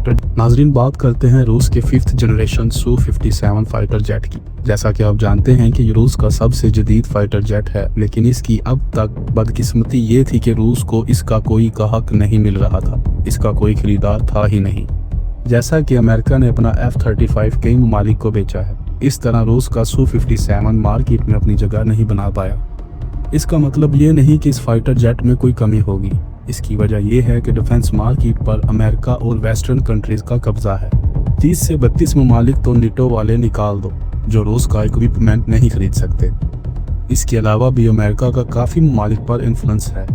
Fighter. नाजरीन, बात करते हैं रूस के 5th generation Su-57 fighter jet की। जैसा कि आप जानते हैं कि रूस का सबसे जदीद फाइटर जेट है, लेकिन इसकी अब तक बदकिस्मती ये थी कि रूस को इसका कोई गाहक नहीं मिल रहा था, इसका कोई खरीदार था ही नहीं। जैसा कि अमेरिका ने अपना F-35 कई ममालिक को बेचा है, इस तरह रूस का Su-57 मार्केट में अपनी जगह नहीं बना पाया। इसका मतलब ये नहीं कि इस फाइटर जेट में कोई कमी होगी, इसकी वजह यह है कि डिफेंस मार्केट पर अमेरिका और वेस्टर्न कंट्रीज का कब्जा है। 30 से 32 ममालिक तो नीटो वाले निकाल दो, जो रूस का इक्विपमेंट नहीं खरीद सकते। इसके अलावा भी अमेरिका का काफ़ी ममालिक पर इन्फ्लुएंस है,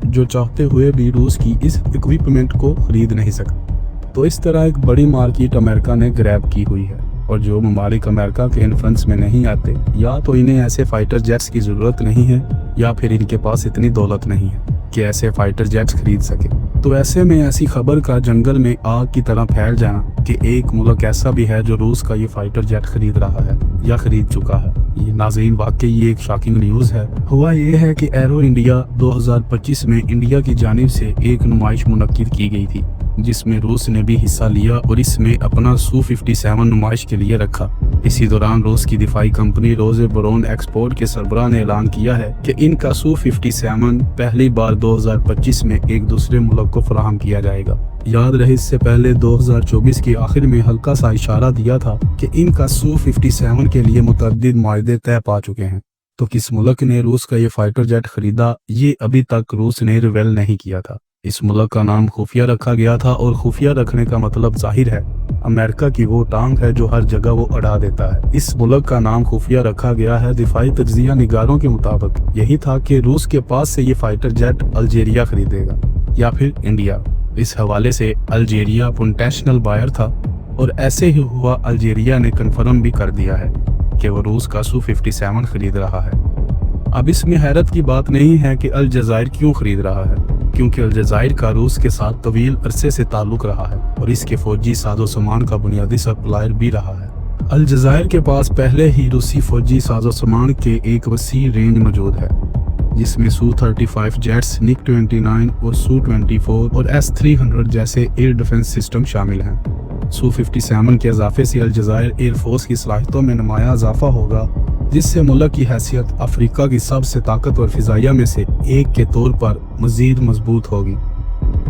जो चाहते हुए भी रूस की इस इक्विपमेंट को खरीद नहीं सकते। तो इस तरह एक बड़ी मार्केट अमेरिका ने ग्रैब की हुई है, और जो ममालिक अमेरिका के इन्फ्लुएंस में नहीं आते, या तो इन्हें ऐसे फाइटर जेट्स की ज़रूरत नहीं है, या फिर इनके पास इतनी दौलत नहीं है कि ऐसे फाइटर जेट्स खरीद सके। तो ऐसे में ऐसी खबर का जंगल में आग की तरह फैल जाना कि एक मुल्क ऐसा भी है जो रूस का ये फाइटर जेट खरीद रहा है या खरीद चुका है, ये नाज़रीन वाकई ये एक शॉकिंग न्यूज़ है। हुआ ये है कि एरो इंडिया 2025 में इंडिया की जानिब से एक नुमाइश मुनक्किद की गई थी, जिसमें रूस ने भी हिस्सा लिया और इसमें अपना Su-57 नुमाइश के लिए रखा। इसी दौरान रूस की दिफाई कंपनी रोज़ेबरोन एक्सपोर्ट के सरबराह ने ऐलान किया है कि इनका Su-57 पहली बार 2025 में एक दूसरे मुल्क को फराहम किया जाएगा। याद रहे, इससे पहले 2024 के आखिर में हल्का सा इशारा दिया था कि इनका Su-57 के लिए मुतअद्दिद मुआहदे तय पा चुके हैं। तो किस मुल्क ने रूस का ये फाइटर जेट खरीदा, ये अभी तक रूस ने रिवील नहीं किया था। इस मुल्क का नाम खुफिया रखा गया था, और खुफिया रखने का मतलब जाहिर है अमेरिका की वो टांग है जो हर जगह वो अड़ा देता है। इस मुल्क का नाम खुफिया रखा गया है दिफाई तज्जिया निगारों के मुताबिक यही था कि रूस के पास से ये फाइटर जेट अल्जीरिया खरीदेगा या फिर इंडिया। इस हवाले से अल्जीरिया पोटेंशियल बायर था, और ऐसे ही हुआ। अल्जीरिया ने कन्फर्म भी कर दिया है कि वो रूस का Su-57 खरीद रहा है। अब इसमें हैरत की बात नहीं है कि अलजायर क्यों खरीद रहा है, क्योंकि अलजायर का रूस के साथ तवील अरसे से ताल्लुक रहा है और इसके फौजी साजो सामान का बुनियादी सप्लायर भी रहा है। अलजायर के पास पहले ही रूसी फौजी साजो सामान के एक वसी रेंज मौजूद है, जिसमें Su-35 जेट्स, MiG-29 और Su-24 और S-300 जैसे एयर डिफेंस सिस्टम शामिल हैं। Su-57 के इजाफे से अलजायर एयरफोर्स की सलाहियतों में नुमाया इजाफा होगा, जिससे मुल्क की हैसियत अफ्रीका की सबसे ताकतवर फिजाइया में से एक के तौर पर मजीद मजबूत होगी।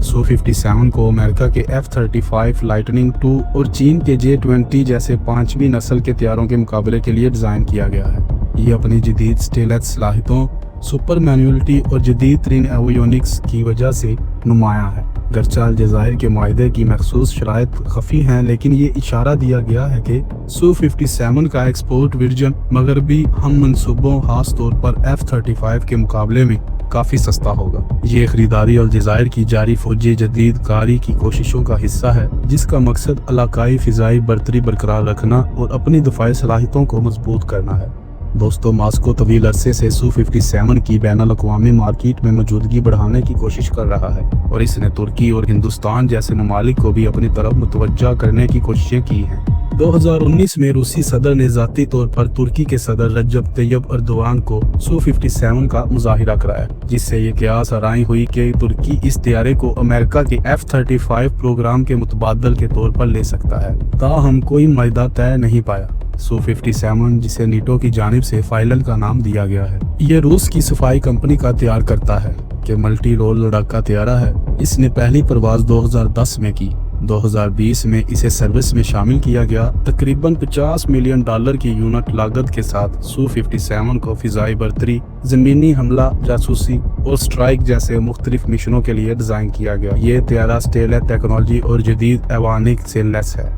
Su-57 को अमेरिका के F-35 लाइटनिंग II और चीन के J-20 जैसे 5वीं नस्ल के तैयारों के मुकाबले के लिए डिज़ाइन किया गया है। ये अपनी जदीद स्टेलथ सलाहियतों, सुपर मैनुअलिटी और जदीद तरीन एवियोनिक्स की वजह से नुमाया है। गर्चा अलजायर के माहदे की मखसूस शराइत खफी हैं, लेकिन ये इशारा दिया गया है कि Su-57 का एक्सपोर्ट वर्जन मगरबी हम मनसूबों खास तौर पर F-35 के मुकाबले में काफ़ी सस्ता होगा। ये खरीदारी अलजायर की जारी फौजी जदीद कारी की कोशिशों का हिस्सा है, जिसका मकसद इलाकाई फ़िज़ाई बरतरी बरकरार रखना और अपनी दफाई सलाहियतों को मजबूत करना है। दोस्तों, मास्को तवील अरसे से Su-57 की बैनुल अक़वामी मार्केट में मौजूदगी बढ़ाने की कोशिश कर रहा है, और इसने तुर्की और हिंदुस्तान जैसे ममालिक को भी अपनी तरफ मुतवज्जा करने की कोशिशें की हैं। 2019 में रूसी सदर ने ज़ाती तौर पर तुर्की के सदर रजब तैयब अर्दोआन को Su-57 का मुजाहिरा कराया, जिससे ये क़यास आराई हुई कि तुर्की इस तैयारे को अमेरिका के F-35 प्रोग्राम के मुतबादल के तौर पर ले सकता है। ताहम कोई मायदा तय नहीं पाया। Su-57, जिसे नीटो की जानिब से फाइलन का नाम दिया गया है, ये रूस की सफाई कंपनी का तैयार करता है कि मल्टी रोल लड़ाका तैयारा है। इसने पहली परवाज़ 2010 में की। 2020 में इसे सर्विस में शामिल किया गया। तकरीबन $50 मिलियन की यूनिट लागत के साथ Su-57 को फ़िज़ाई बरतरी, ज़मीनी हमला, जासूसी और स्ट्राइक जैसे मुख्तलिफ मिशनों के लिए डिज़ाइन किया गया। ये तैयारा स्टेलथ टेक्नोलॉजी और जदीद एवानिक से लैस है,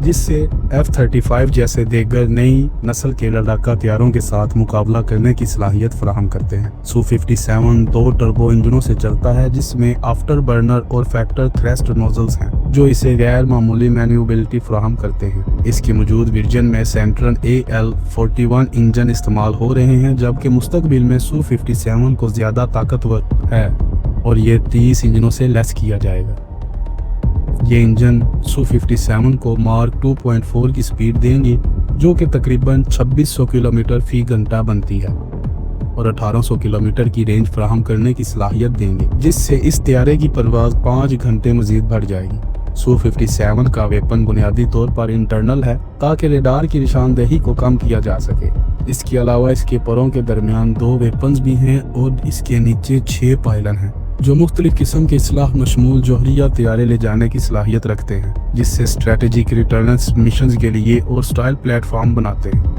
जिससे F-35 जैसे देगर नई नस्ल के लड़ाका तैयारों के साथ मुकाबला करने की सलाहियत फराहम करते हैं। Su-57 2 टर्बो इंजनों से चलता है, जिसमें आफ्टर बर्नर और फैक्टर थ्रस्ट नोजल्स हैं, जो इसे गैर मामूली मैन्यूबिलिटी फराहम करते हैं। इसके मौजूद वर्जन में सेंट्रन AL-41 इंजन इस्तेमाल हो रहे हैं, जबकि मुस्तकबिल में Su-57 को ज़्यादा ताकतवर है और ये 30 इंजनों से लैस किया जाएगा। ये इंजन Su-57 को मार्क 2.4 की स्पीड देंगे, जो कि तकरीबन 2600 किलोमीटर फी घंटा बनती है, और 1800 किलोमीटर की रेंज फराहम करने की सलाहियत देंगे, जिससे इस तैयारे की परवाज़ 5 घंटे मजीद बढ़ जाएगी। Su-57 का वेपन बुनियादी तौर पर इंटरनल है ताकि रेडार की निशानदेही को कम किया जा सके। इसके अलावा इसके परों के दरमियान 2 वेपन्स भी हैं और इसके नीचे 6 पायलन हैं जो मुख्तलिफ किस्म के इस्लाह मशमूल जोहरिया तैयारे ले जाने की सलाहियत रखते हैं, जिससे स्ट्रेटेजिक रिटर्नेंस मिशंस के लिए और स्टाइल प्लेटफॉर्म बनाते हैं।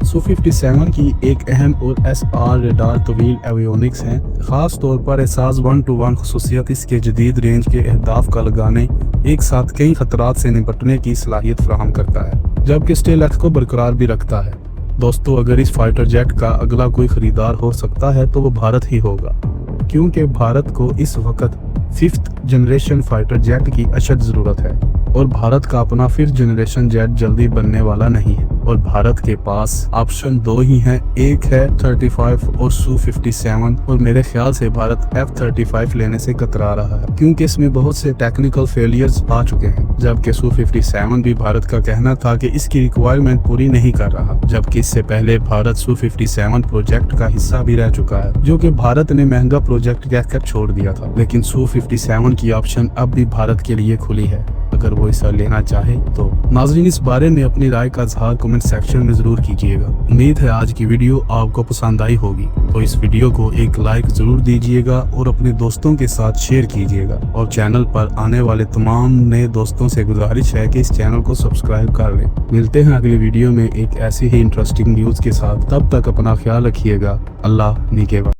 Su-57 की एक अहम और SR रेडार तवील एवियोनिक्स हैं। ख़ास तौर पर एहसास 1-to-1 खसूसियत इसके जदीद रेंज के अहदाफ का लगाने एक साथ कई खतरात से निपटने की सलाहियत फराहम करता है, जबकि स्टेलथ को बरकरार भी रखता है। दोस्तों, अगर इस फाइटर जेट का अगला कोई खरीदार हो सकता है तो वो भारत ही होगा, क्योंकि भारत को इस वक्त 5th जनरेशन फाइटर जेट की अशद ज़रूरत है और भारत का अपना 5th जनरेशन जेट जल्दी बनने वाला नहीं है और भारत के पास ऑप्शन 2 ही हैं, एक है 35 और Su-57, और मेरे ख्याल से भारत F-35 लेने से कतरा रहा है क्योंकि इसमें बहुत से टेक्निकल फेलियर्स आ चुके हैं, जबकि Su-57 भी भारत का कहना था कि इसकी रिक्वायरमेंट पूरी नहीं कर रहा, जबकि इससे पहले भारत Su-57 प्रोजेक्ट का हिस्सा भी रह चुका है, जो कि भारत ने महंगा प्रोजेक्ट कहकर छोड़ दिया था। लेकिन Su-57 की ऑप्शन अब भी भारत के लिए खुली है अगर वो इसे लेना चाहे तो। नाज़रीन, इस बारे में अपनी राय का इज़हार कमेंट सेक्शन में ज़रूर कीजिएगा। उम्मीद है आज की वीडियो आपको पसंद आई होगी, तो इस वीडियो को एक लाइक ज़रूर दीजिएगा और अपने दोस्तों के साथ शेयर कीजिएगा, और चैनल पर आने वाले तमाम नए दोस्तों से गुजारिश है कि इस चैनल को सब्सक्राइब कर लें। मिलते हैं अगली वीडियो में एक ऐसी ही इंटरेस्टिंग न्यूज़ के साथ। तब तक अपना ख्याल रखिएगा। अल्लाह निगहबान।